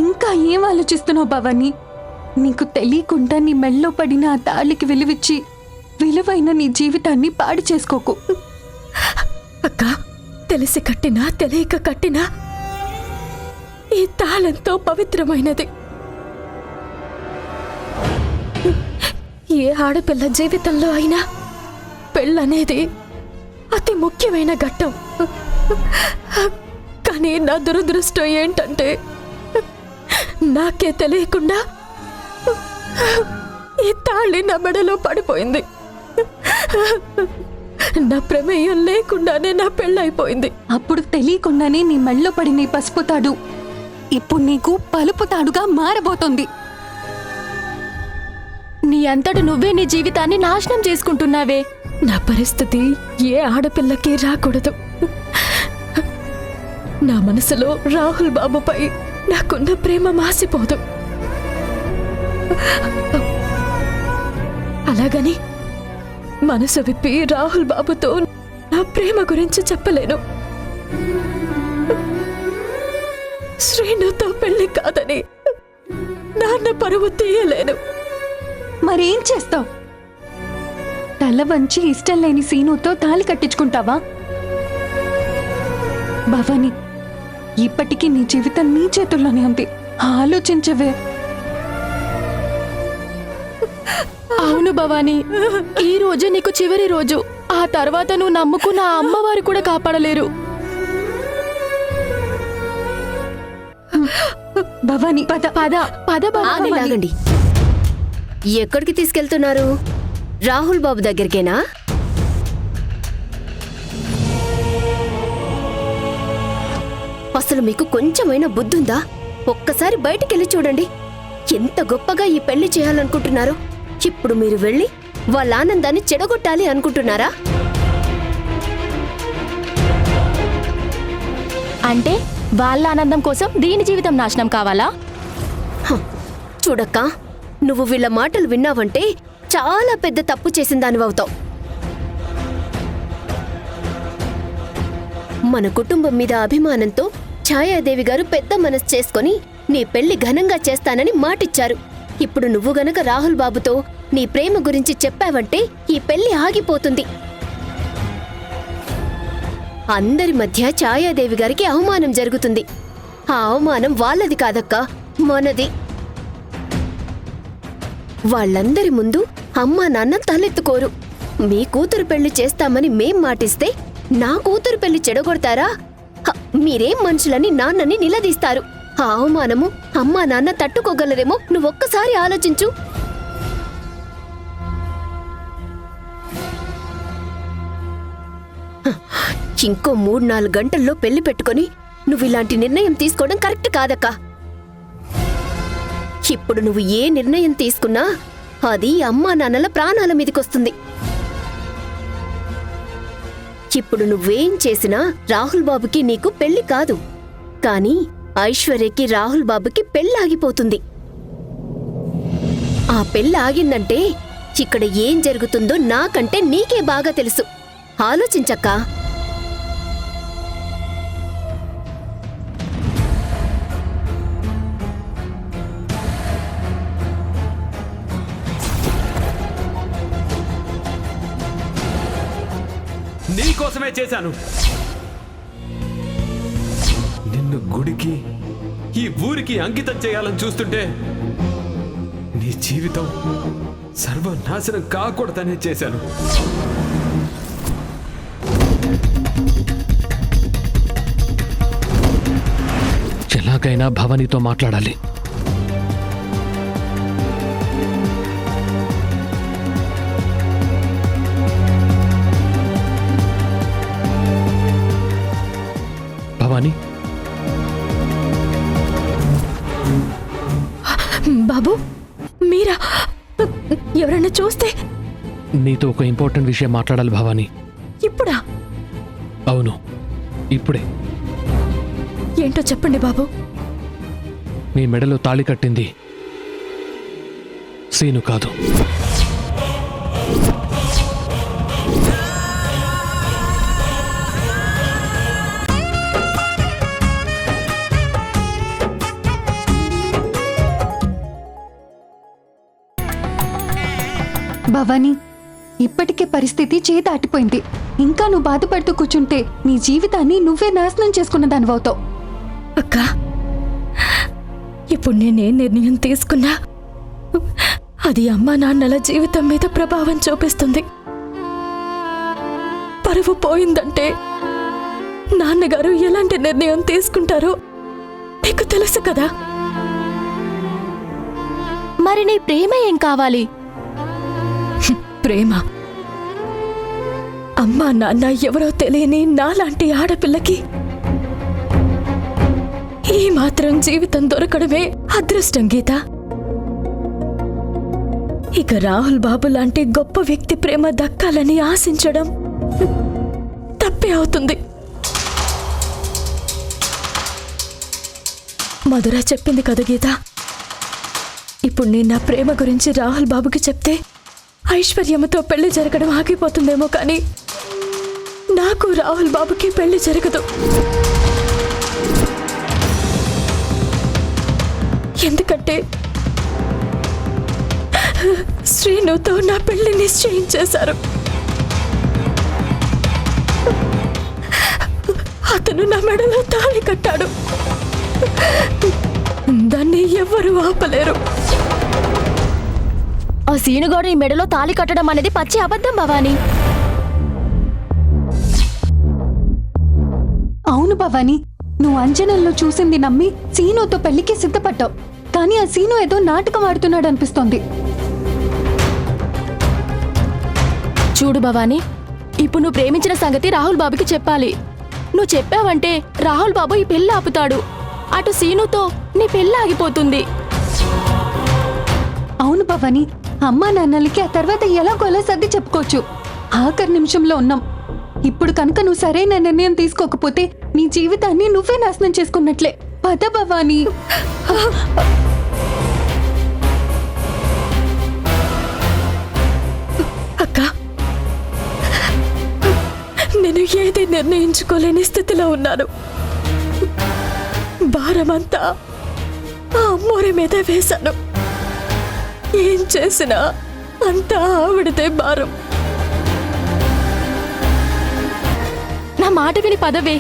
ఇంకా ఏం ఆలోచిస్తున్నావు భవాని? నీకు తెలియకుండా నీ మెళ్ళో పడిన ఆ తాళికి విలువిచ్చి విలువైన నీ జీవితాన్ని పాడు చేసుకోకు. అక్క, తెలిసి కట్టినా తెలియక కట్టినా ఈ తాళంతో పవిత్రమైనది. ఏ ఆడపిల్ల జీవితంలో అయినా పెళ్ళనేది అతి ముఖ్యమైన ఘట్టం. కానీ నా దురదృష్టం ఏంటంటే నాకే తెలియకుండా ఈ తాళి నా మెడలో పడిపోయింది. నా ప్రమేయం లేకుండానే నా పెళ్ళైపోయింది. అప్పుడు తెలియకుండానే నీ మెళ్ళో పడిన ఈ పసుపు తాడు ఇప్పుడు నీకు పలుపు తాడుగా మారబోతోంది. నీ అంతట నువ్వే నీ జీవితాన్ని నాశనం చేసుకుంటున్నావే. నా పరిస్థితి ఏ ఆడపిల్లకి రాకూడదు. నా మనసులో రాహుల్ బాబుపై నాకున్న ప్రేమ మాసిపోదు. అలాగని మనసు విప్పి రాహుల్ బాబుతో నా ప్రేమ గురించి చెప్పలేను. శ్రీనుతో పెళ్లి కాదని నాన్న పరువు తీయలేను. మరేం చేస్తావు? తల వంచి ఇష్టం లేని సీనుతో తాళి కట్టించుకుంటావా? భవాని, ఇప్పటికీ నీ జీవితం నీ చేతుల్లోనే ఉంది. ఆలోచించవే. అవును భవానీ, ఈ రోజు నీకు చివరి రోజు. ఆ తర్వాత నువ్వు నమ్ముకున్న అమ్మవారు కూడా కాపాడలేరు. భవాని, పద పద పద. ఆగండి. ఎక్కడికి తీసుకెళ్తున్నారు? రాహుల్ బాబు దగ్గరికేనా? అసలు మీకు కొంచెమైనా బుద్ధుందా? ఒక్కసారి బయటికెళ్ళి చూడండి. ఎంత గొప్పగా ఈ పెళ్లి చేయాలనుకుంటున్నారో. ఇప్పుడు మీరు వెళ్ళి వాళ్ళ ఆనందాన్ని చెడగొట్టాలి అనుకుంటున్నారా? అంటే వాళ్ళ ఆనందం కోసం దీని జీవితం నాశనం కావాలా? చూడక్కా, నువ్వు వీళ్ళ మాటలు విన్నావంటే చాలా పెద్ద తప్పు చేసిందానివవుతావు. మన కుటుంబం మీద అభిమానంతో ఛాయాదేవి గారు పెద్ద మనసు చేసుకుని నీ పెళ్లి ఘనంగా చేస్తానని మాటిచ్చారు. ఇప్పుడు నువ్వు గనక రాహుల్ బాబుతో నీ ప్రేమ గురించి చెప్పావంటే ఈ పెళ్లి ఆగిపోతుంది. అందరి మధ్య ఛాయాదేవి గారికి అవమానం జరుగుతుంది. ఆ అవమానం వాళ్ళది కాదక్కా, మనది. వాళ్ళందరి ముందు అమ్మా నాన్న తలెత్తుకోరు. మీ కూతురు పెళ్లి చేస్తామని మేం మాటిస్తే నా కూతురు పెళ్లి చెడగొడతారా? మీరేం మనుషులని నాన్నని నిలదీస్తారు. ఆ అవమానము అమ్మా నాన్న తట్టుకోగలరేమో నువ్వొక్కసారి ఆలోచించు. ఇంకో 3-4 గంటల్లో పెళ్లి పెట్టుకొని నువ్విలాంటి నిర్ణయం తీసుకోవడం కరెక్ట్ కాదక్కా. ఇప్పుడు నువ్వు ఏ నిర్ణయం తీసుకున్నా అది అమ్మా నాన్నల ప్రాణాల మీదకొస్తుంది. ఇప్పుడు నువ్వేం చేసినా రాహుల్ బాబుకి నీకు పెళ్లి కాదు, కానీ ఐశ్వర్యకి రాహుల్ బాబుకి పెళ్ళాగిపోతుంది. ఆ పెళ్ళి ఆగిందంటే ఇక్కడ ఏం జరుగుతుందో నాకంటే నీకే బాగా తెలుసు. ఆలోచించక్కా. నీకోసమే చేశాను. నిన్ను గుడికి, ఈ ఊరికి అంకితం చేయాలని చూస్తుంటే నీ జీవితం సర్వనాశనం కాకూడదనే చేశాను. ఎలాగైనా భవానీతో మాట్లాడాలి. భవానీ, బాబు మీరా? ఎవరన్నా చూస్తే? నీతో ఒక ఇంపార్టెంట్ విషయం మాట్లాడాలి భవానీ. ఇప్పుడా? అవును, ఇప్పుడే. ఏంటో చెప్పండి బాబు. నీ మెడలో తాళి కట్టింది సీను కాదు. భవానీ, ఇప్పటికే పరిస్థితి చేదాటిపోయింది. ఇంకా నువ్వు బాధపడుతూ కూర్చుంటే నీ జీవితాన్ని నువ్వే నాశనం చేసుకున్న దానివవుతావు. అక్క, ఇప్పుడు నేనే నిర్ణయం తీసుకున్నా అది అమ్మా నాన్నల జీవితం మీద ప్రభావం చూపిస్తుంది. పరువు పోయిందంటే నాన్నగారు ఎలాంటి నిర్ణయం తీసుకుంటారో నీకు తెలుసు కదా. మరి నీ ప్రేమ ఏం కావాలి? ప్రేమ అమ్మా నాన్న ఎవరో తెలియని నాలాంటి ఆడపిల్లకి ఈ మాత్రం జీవితం దొరకడమే అదృష్టం గీత. ఇక రాహుల్ బాబు లాంటి గొప్ప వ్యక్తి ప్రేమ దక్కాలని ఆశించడం తప్పే అవుతుంది. మధుర చెప్పింది కదా గీత, ఇప్పుడు నేను నా ప్రేమ గురించి రాహుల్ బాబుకి చెప్తే ఐశ్వర్యముతో పెళ్లి జరగడం ఆగిపోతుందేమో, కానీ నాకు రాహుల్ బాబుకి పెళ్లి జరగదు. ఎందుకంటే శ్రీనుతో నా పెళ్లి నిశ్చయించేశారు. అతను నా మెడలో తాళి కట్టాడు. దాన్ని ఎవ్వరూ ఆపలేరు. ఆ సీనుగాడు ఈ మెడలో తాళి కట్టడం అనేది పచ్చి అబద్ధం భవానీ. అవును భవానీ, నువ్వు అంజనంలో చూసింది నమ్మి సీనుతో పెళ్లికి సిద్ధపడ్డావు. కానీ ఆ సీను ఏదో నాటకం ఆడుతున్నాడు అనిపిస్తోంది. చూడు భవానీ, ఇప్పుడు నువ్వు ప్రేమించిన సంగతి రాహుల్ బాబుకి చెప్పాలి. నువ్వు చెప్పావంటే రాహుల్ బాబు ఈ పెళ్లి ఆపుతాడు. అటు సీనుతో నీ పెళ్లి ఆగిపోతుంది. అవును భవానీ, అమ్మా నాన్నలకి ఆ తర్వాత ఎలాగోలా సర్ది చెప్పుకోవచ్చు. ఆఖరి నిమిషంలో ఉన్నాం. ఇప్పుడు కనుక నువ్వు సరైన నిర్ణయం తీసుకోకపోతే నీ జీవితాన్ని నువ్వే నాశనం చేసుకున్నట్లే. పద భవానీ. అక్క, నేను ఏది నిర్ణయించుకోలేని స్థితిలో ఉన్నాను. భారమంతా ఆ అమ్మోరి మీద వేశాను. ఏం చేసినా అంతా ఆవిడదే భారం. నా మాట విని పదవే.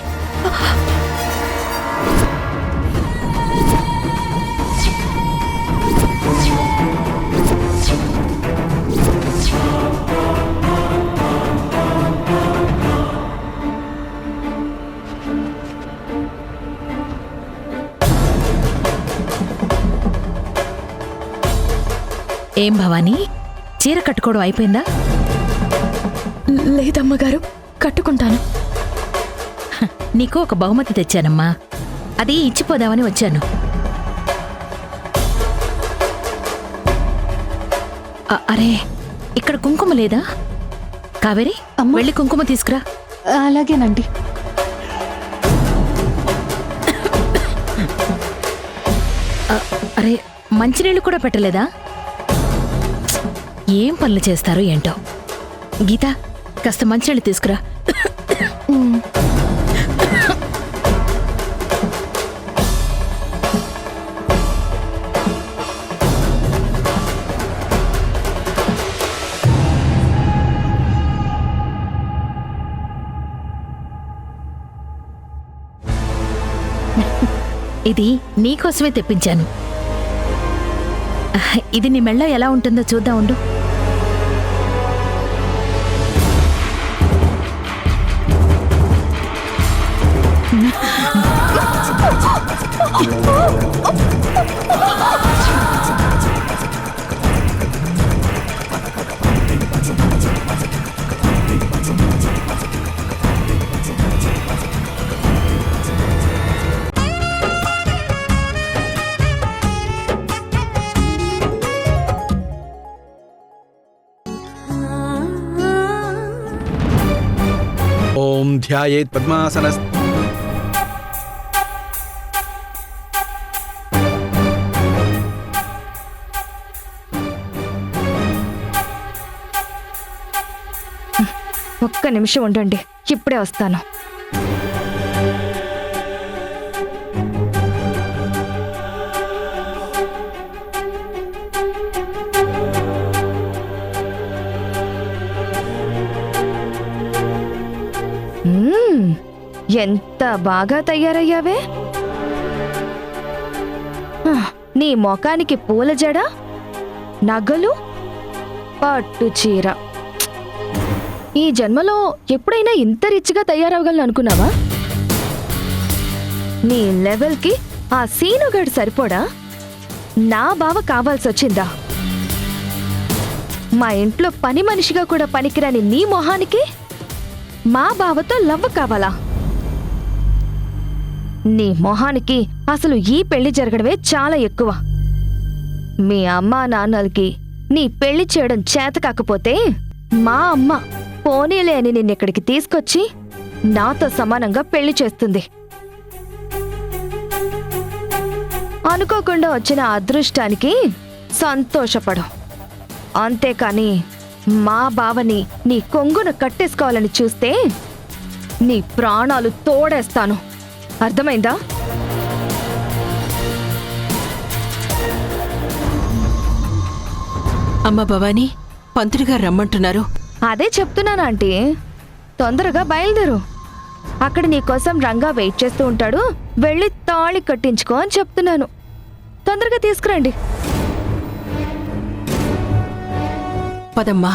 ఏం భవానీ, చీర కట్టుకోవడం అయిపోయిందా? లేదమ్మగారు, కట్టుకుంటాను. నీకు ఒక బహుమతి తెచ్చానమ్మా, అది ఇచ్చిపోదామని వచ్చాను. అరే, ఇక్కడ కుంకుమ లేదా? కావేరి, అమ్మా. వెళ్ళి కుంకుమ తీసుకురా. అలాగేనండి. అరే, మంచినీళ్ళు కూడా పెట్టలేదా? ఏం పనులు చేస్తారో ఏంటో. గీత, కాస్త మంచినీళ్ళు తీసుకురా. ఇది నీకోసమే తెప్పించాను. ఇది నీ మెళ్ళో ఎలా ఉంటుందో చూద్దాం ఉండు. ఓం ధ్యాయేత్ పద్మాసనస్. ఒక్క నిమిషం ఉండండి, ఇప్పుడే వస్తాను. ఎంత బాగా తయారయ్యావే. నీ మొఖానికి పూల జడ, నగలు, పట్టు చీర. ఈ జన్మలో ఎప్పుడైనా ఇంత రిచ్గా తయారవగలను అనుకున్నావా? నీ లెవెల్కి ఆ సీనుగాడు సరిపోడా? నా బావ కావాల్సొచ్చిందా? మా ఇంట్లో పని మనిషిగా కూడా పనికిరాని నీ మొహానికి మా బావతో లవ్వు కావాలా? నీ మొహానికి అసలు ఈ పెళ్లి జరగడమే చాలా ఎక్కువ. మీ అమ్మా నాన్నలకి నీ పెళ్లి చేయడం చేత కాకపోతే మా అమ్మ పోనీలే అని నిన్నెక్కడికి తీసుకొచ్చి నాతో సమానంగా పెళ్లి చేస్తుంది. అనుకోకుండా వచ్చిన అదృష్టానికి సంతోషపడు. అంతేకాని మా బావని నీ కొంగును కట్టేసుకోవాలని చూస్తే నీ ప్రాణాలు తోడేస్తాను. అర్థమైందా? అమ్మ భవానీ, పంతులు గారు రమ్మంటున్నారు. అదే చెప్తున్నాను ఆంటీ, తొందరగా బయలుదేరు. అక్కడ నీకోసం రంగా వెయిట్ చేస్తూ ఉంటాడు. వెళ్ళి తాళి కట్టించుకో అని చెప్తున్నాను. తొందరగా తీసుకురండి. పదమ్మా.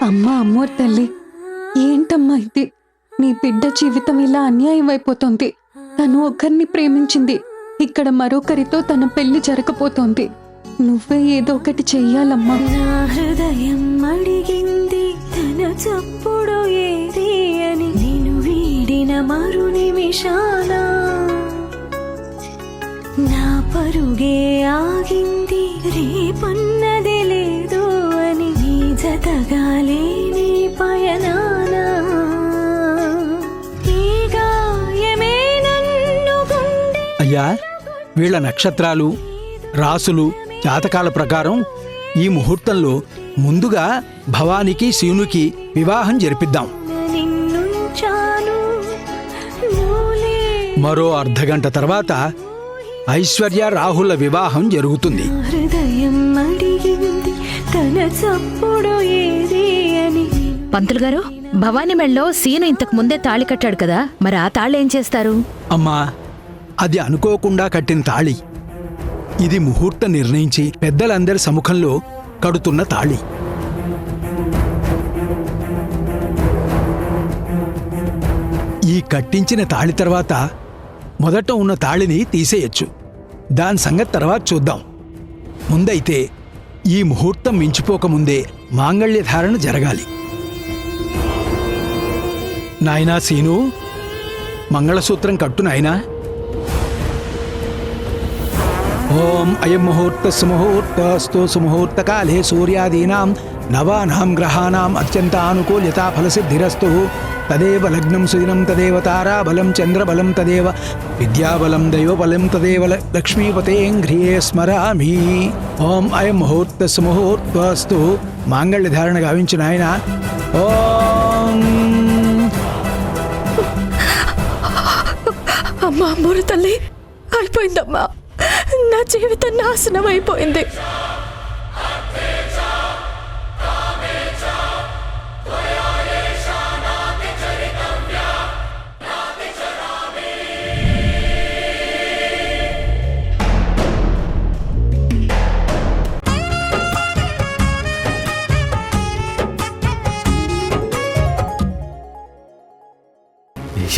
అమ్మా అమ్మోర్ తల్లి, ఏంటమ్మా ఇది? నీ బిడ్డ జీవితం ఇలా అన్యాయం అయిపోతుంది. తను ఒకరిని ప్రేమించింది, ఇక్కడ మరొకరితో తన పెళ్లి జరగపోతోంది. నువ్వే ఏదో ఒకటి చెయ్యాలమ్మా. నా హృదయం అడిగింది తన చప్పుడు ఏది అని. నిన్ను వీడిన మరు నిమిషాన నా పరుగే ఆగింది. రేపన్నది లేదు అని నీ జతగాలే నీ పయనాన. ఈ గాయమే నన్ను గుండె. అయ్యా, వీళ్ళ నక్షత్రాలు, రాసులు, జాతకాల ప్రకారం ఈ ముహూర్తంలో ముందుగా భవానికి శివునికి వివాహం జరిపిద్దాం. నిన్నుంచాను నువ్వులే. మరో అర్ధగంట తర్వాత ఐశ్వర్య రాహుల వివాహం జరుగుతుంది. హృదయం అడిగింది తన చప్పుడు ఏది అని. పంతులు గారు, భవానీ మెళ్ళలో సీను ఇంతకు ముందే తాళి కట్టాడు కదా, మరి ఆ తాళి ఏం చేస్తారు? అమ్మా, అది అనుకోకుండా కట్టిన తాళి. ఇది ముహూర్తం నిర్ణయించి పెద్దలందరి సముఖంలో కడుతున్న తాళి. ఈ కట్టించిన తాళి తర్వాత మొదట ఉన్న తాళిని తీసేయచ్చు. దాని సంగతి తర్వాత చూద్దాం. ముందైతే ఈ ముహూర్తం మించిపోకముందే మాంగళ్యధారణ జరగాలి. నాయనా సీను, మంగళసూత్రం కట్టు నాయనా. ఓం అయం ముహూర్త సుముహూర్తస్తు సుముహూర్తకాలే సూర్యాదీనాం నవానాం గ్రహాణాం అత్యంత ఆనుకూల్యతా ఫలసిద్ధిరస్తు. తదేవ లగ్నం సుదినం తదేవ తారాబలం చంద్రబలం తదేవ విద్యాబలం దైవబలం తదేవ లక్ష్మీపతేం హ్రియే స్మరామి. ఓం అయం ముహూర్త సుముహూర్తస్తు. మాంగళ్యధారణ గావించిన ఆయన. ఓం అమ్మా అమ్మోరు తల్లి, అయిపోయిందమ్మా. నా జీవితం నాశనం అయిపోయింది.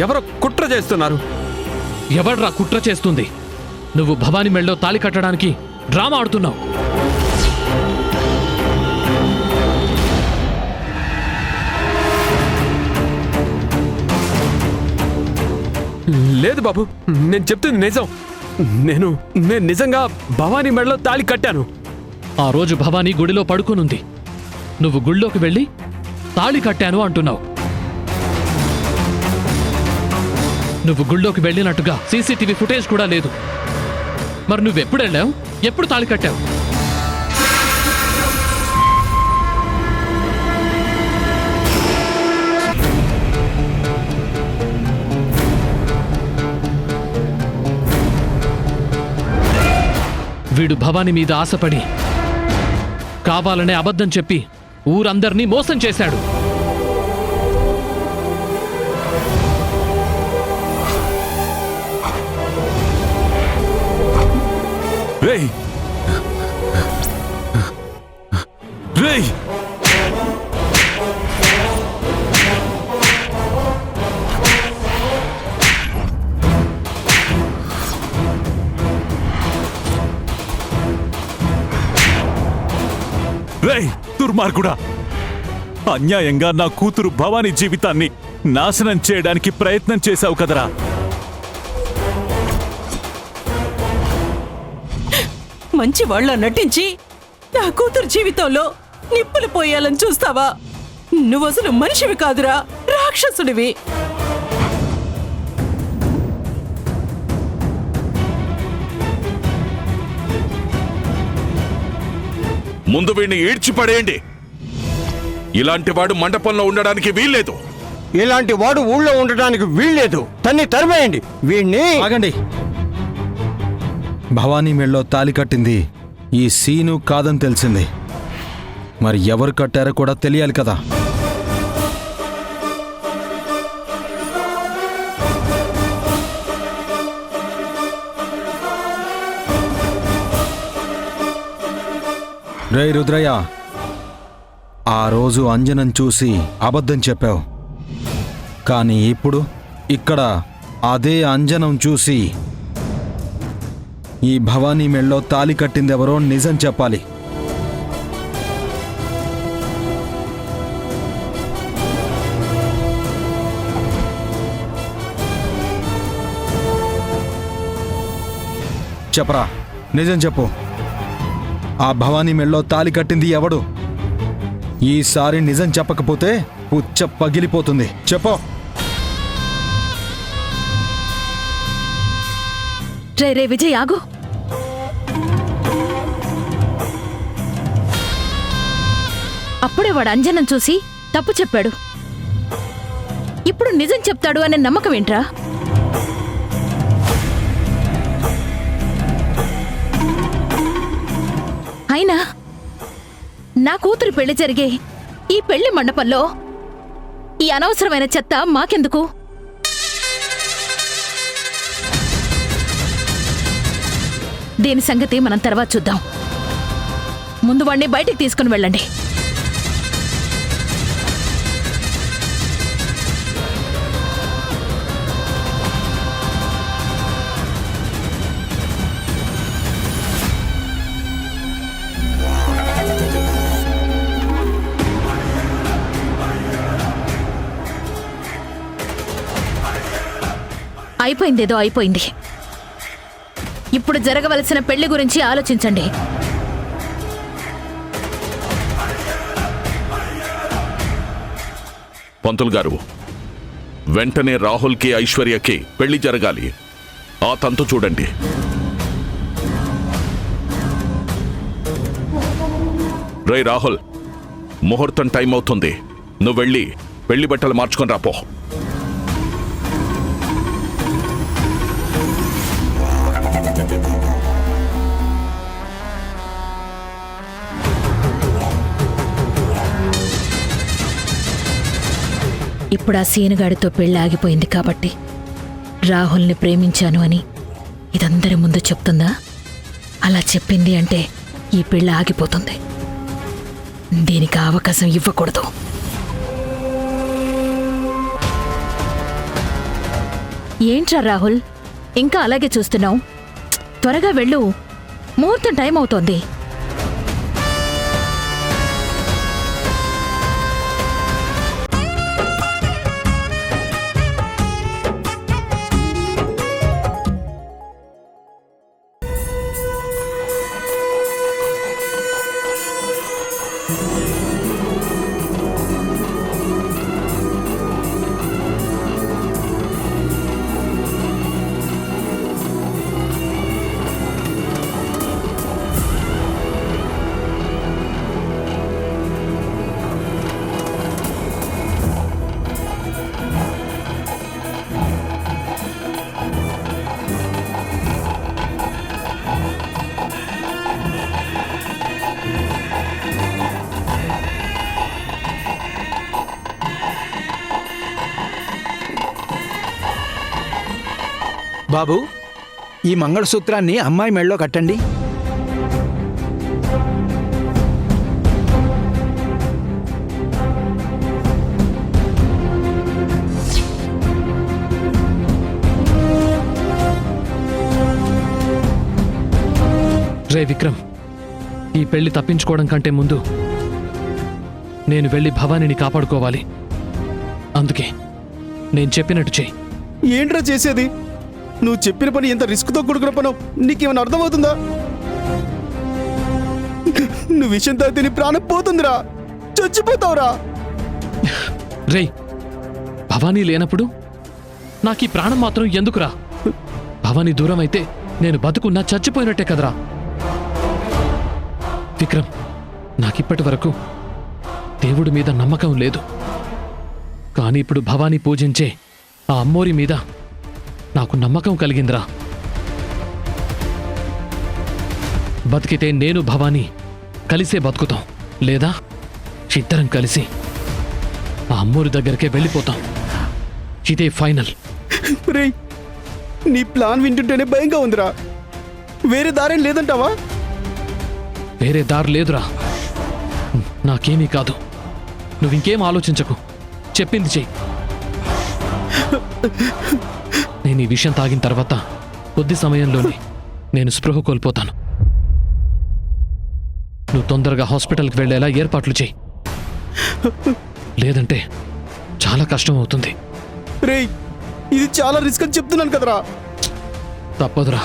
ఎవరో కుట్ర చేస్తున్నారు. ఎవడ్రా కుట్ర చేస్తుంది? నువ్వు భవానీ మెళ్ళలో తాళి కట్టడానికి డ్రామా ఆడుతున్నావు. లేదు బాబు, నేను చెప్తుంది నిజం. నేను నిజంగా భవానీ మెడలో తాళి కట్టాను. ఆ రోజు భవానీ గుడిలో పడుకునుంది. నువ్వు గుళ్ళోకి వెళ్ళి తాళి కట్టాను అంటున్నావు. నువ్వు గుళ్ళోకి వెళ్ళినట్టుగా సీసీటీవీ ఫుటేజ్ కూడా లేదు. మరి నువ్వెప్పుడు వెళ్ళావు? ఎప్పుడు తాళి కట్టావు? వీడు భవానీ మీద ఆశపడి కావాలనే అబద్ధం చెప్పి ఊరందరినీ మోసం చేశాడు. రేయ్ రేయ్ రేయ్ దుర్మార్గుడా, అన్యాయంగా నా కూతురు భవానీ జీవితాన్ని నాశనం చేయడానికి ప్రయత్నం చేశావు కదరా. మంచి వాళ్ళ నటించి నా కూతురు జీవితంలో నిప్పులు పోయాలని చూస్తావా? నువ్వసలు మనిషివి కాదురా, రాక్షసుడివి. ముందు వీడిని ఈడ్చిపడేయండి. ఇలాంటి వాడు మండపంలో ఉండడానికి వీల్లేదు. ఇలాంటి వాడు ఊళ్ళో ఉండడానికి వీల్లేదు. తన్ని తరిమేయండి వీణ్ణి. ఆగండి. భవానీ మెళ్ళో తాలి కట్టింది ఈ సీను కాదని తెలిసింది. మరి ఎవరు కట్టారో కూడా తెలియాలి కదా. రేయ్ రుద్రయ్య, ఆ రోజు అంజనం చూసి అబద్ధం చెప్పావు. కానీ ఇప్పుడు ఇక్కడ అదే అంజనం చూసి ఈ భవానీ మెళ్ళో తాలి కట్టిందెవరో నిజం చెప్పాలి. చెప్పరా, నిజం చెప్పు. ఆ భవానీ మెళ్ళో తాలి కట్టింది ఎవడు? ఈసారి నిజం చెప్పకపోతే పుచ్చ పగిలిపోతుంది. చెప్పు. రే విజయ్ ఆగు. అప్పుడే వాడు అంజనం చూసి తప్పు చెప్పాడు. ఇప్పుడు నిజం చెప్తాడు అనే నమ్మకం ఏంట్రా? అయినా నా కూతురు పెళ్లి జరిగే ఈ పెళ్లి మండపంలో ఈ అనవసరమైన చెత్త మాకెందుకు? దీని సంగతి మనం తర్వాత చూద్దాం. ముందు వాడిని బయటికి తీసుకుని వెళ్ళండి. అయిపోయిందేదో అయిపోయింది. ఇప్పుడు జరగవలసిన పెళ్లి గురించి ఆలోచించండి. పంతులు గారు, వెంటనే రాహుల్కి ఐశ్వర్యకి పెళ్లి జరగాలి. ఆ తంతు చూడండి. రే రాహుల్, ముహూర్తం టైం అవుతుంది. నువ్వు వెళ్ళి పెళ్లి బట్టలు మార్చుకొని రాపో. ఇప్పుడు ఆ సీనుగాడితో పెళ్లి ఆగిపోయింది కాబట్టి రాహుల్ని ప్రేమించాను అని ఇదందరి ముందు చెప్తుందా? అలా చెప్పింది అంటే ఈ పెళ్లి ఆగిపోతుంది. దీనికి అవకాశం ఇవ్వకూడదు. ఏంట్రా రాహుల్, ఇంకా అలాగే చూస్తున్నావు? త్వరగా వెళ్ళు, ముహూర్తం టైం అవుతోంది. బాబు, ఈ మంగళసూత్రాన్ని అమ్మాయి మెళ్ళో కట్టండి. రే విక్రమ్, ఈ పెళ్లి తప్పించుకోవడం కంటే ముందు నేను వెళ్ళి భవానీని కాపాడుకోవాలి. అందుకే నేను చెప్పినట్టు చెయ్యి. ఏంట్రా చేసేది? నువ్వు చెప్పిన పని ఎంత రిస్క్తో కూడుకున్న పనో నీకేమైనా అర్థమవుతుందా? నువ్వు విషయం తాగితే నీ ప్రాణం పోతుందిరా, చచ్చిపోతావురా. రే, భవానీ లేనప్పుడు నాకు ఈ ప్రాణం మాత్రం ఎందుకురా? భవానీ దూరం అయితే నేను బతుకున్నా చచ్చిపోయినట్టే కదరా. విక్రమ్, నాకిప్పటి వరకు దేవుడి మీద నమ్మకం లేదు. కానీ ఇప్పుడు భవానీ పూజించే ఆ అమ్మోరి మీద నాకు నమ్మకం కలిగిందిరా. బతికితే నేను భవానీ కలిసే బతుకుతాం, లేదా ఇద్దరం కలిసి ఆ అమ్మోరి దగ్గరికే వెళ్ళిపోతాం. ఇదే ఫైనల్. రేయ్, నీ ప్లాన్ వింటుంటేనే భయంగా ఉందిరా. వేరే దారేం లేదంటావా? వేరే దారి లేదురా. నాకేమీ కాదు. నువ్వింకేం ఆలోచించకు, చెప్పింది చెయ్యి. నేను ఈ విషయం తాగిన తర్వాత కొద్ది సమయంలోనే నేను స్పృహ కోల్పోతాను. నువ్వు తొందరగా హాస్పిటల్కి వెళ్ళేలా ఏర్పాట్లు చెయ్యి, లేదంటే చాలా కష్టం అవుతుంది. రేయ్, ఇది చాలా రిస్క్ అని చెప్తున్నాను కదరా. తప్పదురా.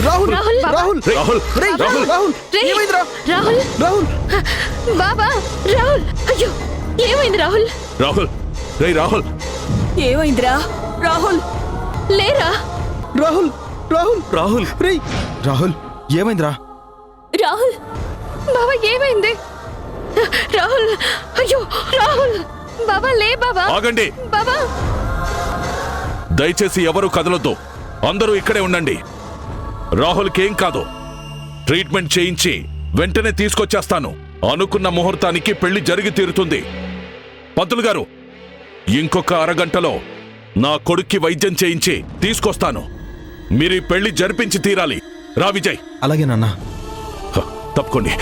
రాహుల్ రాహుల్, రాహుల్ రాహుల్, రేయ్, రాహుల్. రాహుల్ రేయ్, ఏమైందిరా? రాహుల్, రాహుల్ బాబా, రాహుల్, అయ్యో, ఏమైంది రాహుల్? రాహుల్, రే రాహుల్, ఏమైందిరా రాహుల్? లేరా రాహుల్ రాహుల్ రాహుల్, రేయ్, రాహుల్ ఏమైందిరా? రాహుల్, బాబా ఏమైంది? రాహుల్, అయ్యో రాహుల్, బాబా లే బాబా. ఆగండి. బాబా, దయచేసి ఎవరు కదలొద్దు, అందరూ ఇక్కడే ఉండండి. రాహుల్కేం కాదు. ట్రీట్మెంట్ చేయించి వెంటనే తీసుకొచ్చేస్తాను. అనుకున్న ముహూర్తానికి పెళ్లి జరిగి తీరుతుంది. పంతులు గారు, ఇంకొక అరగంటలో నా కొడుక్కి వైద్యం చేయించి తీసుకొస్తాను. మీరు ఈ పెళ్లి జరిపించి తీరాలి. రా విజయ్. అలాగే నాన్న. తప్పుకోండి.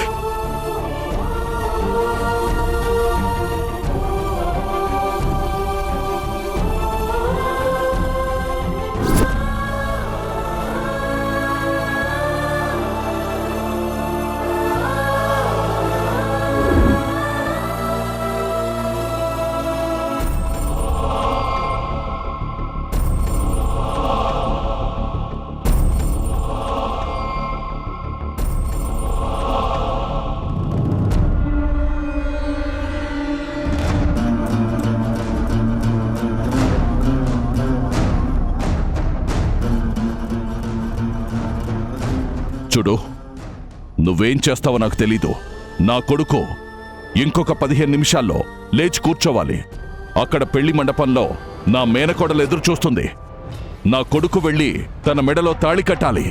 చూడు, నువ్వేం చేస్తావో నాకు తెలీదు. నా కొడుకు ఇంకొక 15 నిమిషాల్లో లేచి కూర్చోవాలి. అక్కడ పెళ్లి మండపంలో నా మేనకోడలు ఎదురు చూస్తుంది. నా కొడుకు వెళ్ళి తన మెడలో తాళి కట్టాలి.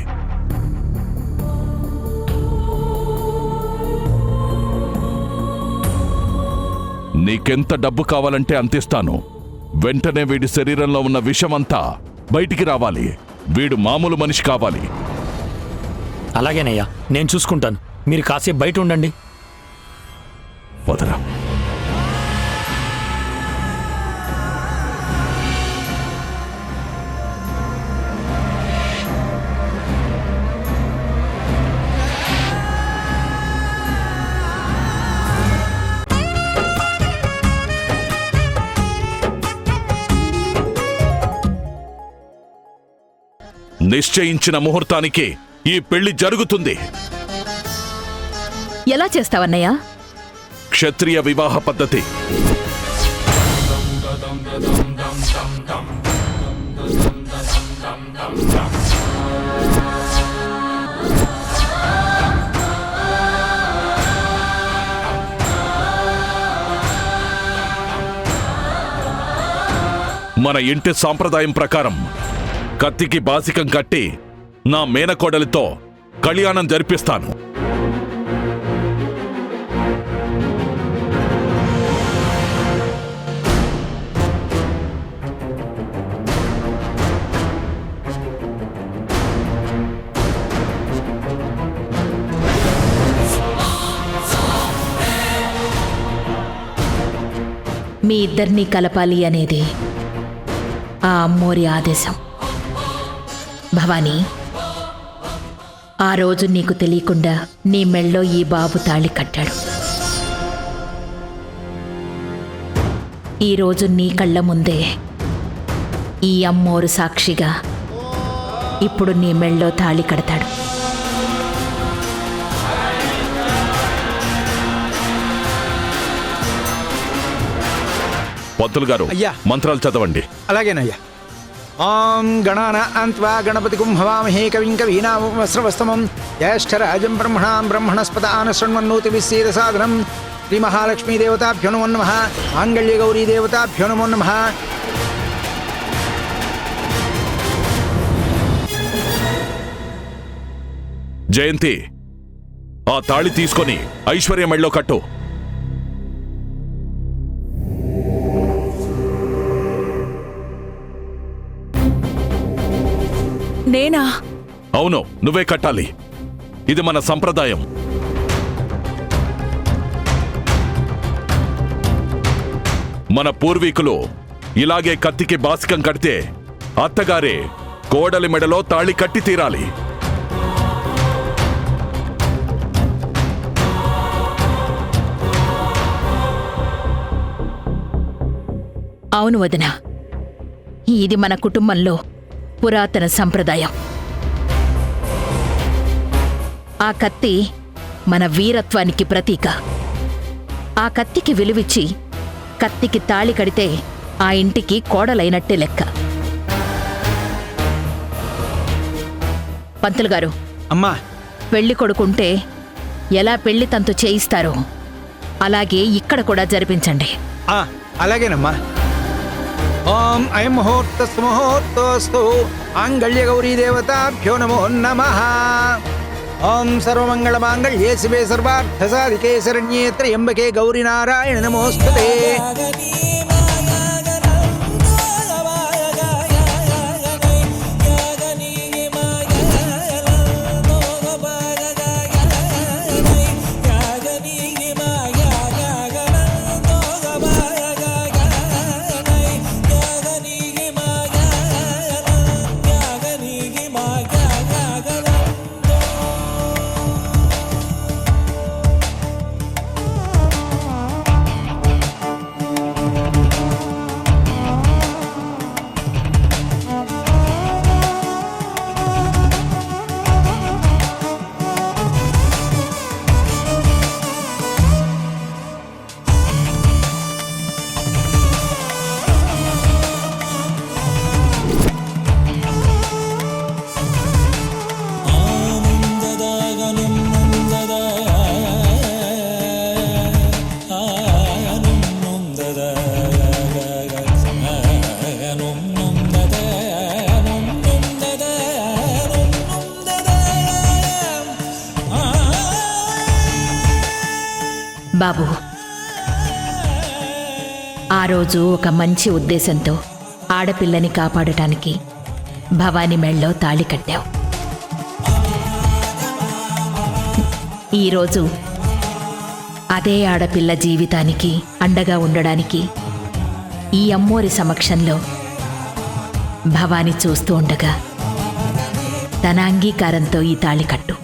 నీకెంత డబ్బు కావాలంటే అంతిస్తాను. వెంటనే వీడి శరీరంలో ఉన్న విషమంతా బయటికి రావాలి. వీడు మామూలు మనిషి కావాలి. అలాగేనయ్యా, నేను చూసుకుంటాను. మీరు కాసేపు బయట ఉండండి. వదరా. నిశ్చయించిన ముహూర్తానికి ఈ పెళ్లి జరుగుతుంది. ఎలా చేస్తావన్నయ్యా? క్షత్రియ వివాహ పద్ధతి. మన ఇంటి సాంప్రదాయం ప్రకారం కత్తికి బాసికం కట్టి నా మేనకోడలితో కళ్యాణం జరిపిస్తాను. మీ ఇద్దరినీ కలపాలి అనేది ఆ అమ్మోరి ఆదేశం. భవానీ, ఆ రోజు నీకు తెలియకుండా నీ మెళ్ళో ఈ బాబు తాళి కట్టాడు. ఈరోజు నీ కళ్ళ ముందే ఈ అమ్మోరు సాక్షిగా ఇప్పుడు నీ మెళ్ళో తాళి కడతాడు. పంతులు గారు, అయ్యా. మంత్రాలు చదవండి. అలాగేనయ్యా. ఓం గణాన అంత్వా గణపతి కుంభవామహే కవిం కవీనామస్రవస్తమం జ్యేష్ఠరాజం బ్రహ్మణాం బ్రహ్మణస్పద ఆనశృణ్వన్నోతి విశ్వేద సాధనం శ్రీ మహాలక్ష్మీ దేవతాభ్యో నమో నమః. మాంగళ్య గౌరీ దేవతాభ్యో నమో నమః. జయంతి, ఆ తాళి తీసుకొని ఐశ్వర్య మెళ్ళో కట్టు. నేనా? అవును, నువ్వే కట్టాలి. ఇది మన సంప్రదాయం. మన పూర్వీకులు ఇలాగే కత్తికి బాసికం కడితే అత్తగారే కోడలి మెడలో తాళి కట్టి తీరాలి. అవును వదినా, ఇది మన కుటుంబంలో పురాతన సంప్రదాయం. ఆ కత్తి మన వీరత్వానికి ప్రతీక. ఆ కత్తికి విలువిచ్చి కత్తికి తాళి కడితే ఆ ఇంటికి కోడలైనట్టే లెక్క. పంతులు గారు, అమ్మా, పెళ్లి కొడుకుంటే ఎలా పెళ్లి తంతు చేయిస్తారో అలాగే ఇక్కడ కూడా జరిపించండి. అలాగేనమ్మా. ఓం అయం ముహూర్తస్తు ముహూర్తోస్తు మాంగళ్య గౌరీ దేవతాభ్యో నమో నమః. ఓం సర్వమంగళ మాంగళ్యే శివే సర్వార్థ సాధికే శరణ్యే త్ర్యంబకే గౌరీ నారాయణ నమోస్తుతే. బాబు, ఆ రోజు ఒక మంచి ఉద్దేశంతో ఆడపిల్లని కాపాడటానికి భవానీ మెళ్ళో తాళి కట్టావు. ఈరోజు అదే ఆడపిల్ల జీవితానికి అండగా ఉండడానికి ఈ అమ్మోరి సమక్షంలో భవానీ చూస్తూ ఉండగా తన అంగీకారంతో ఈ తాళి కట్టు.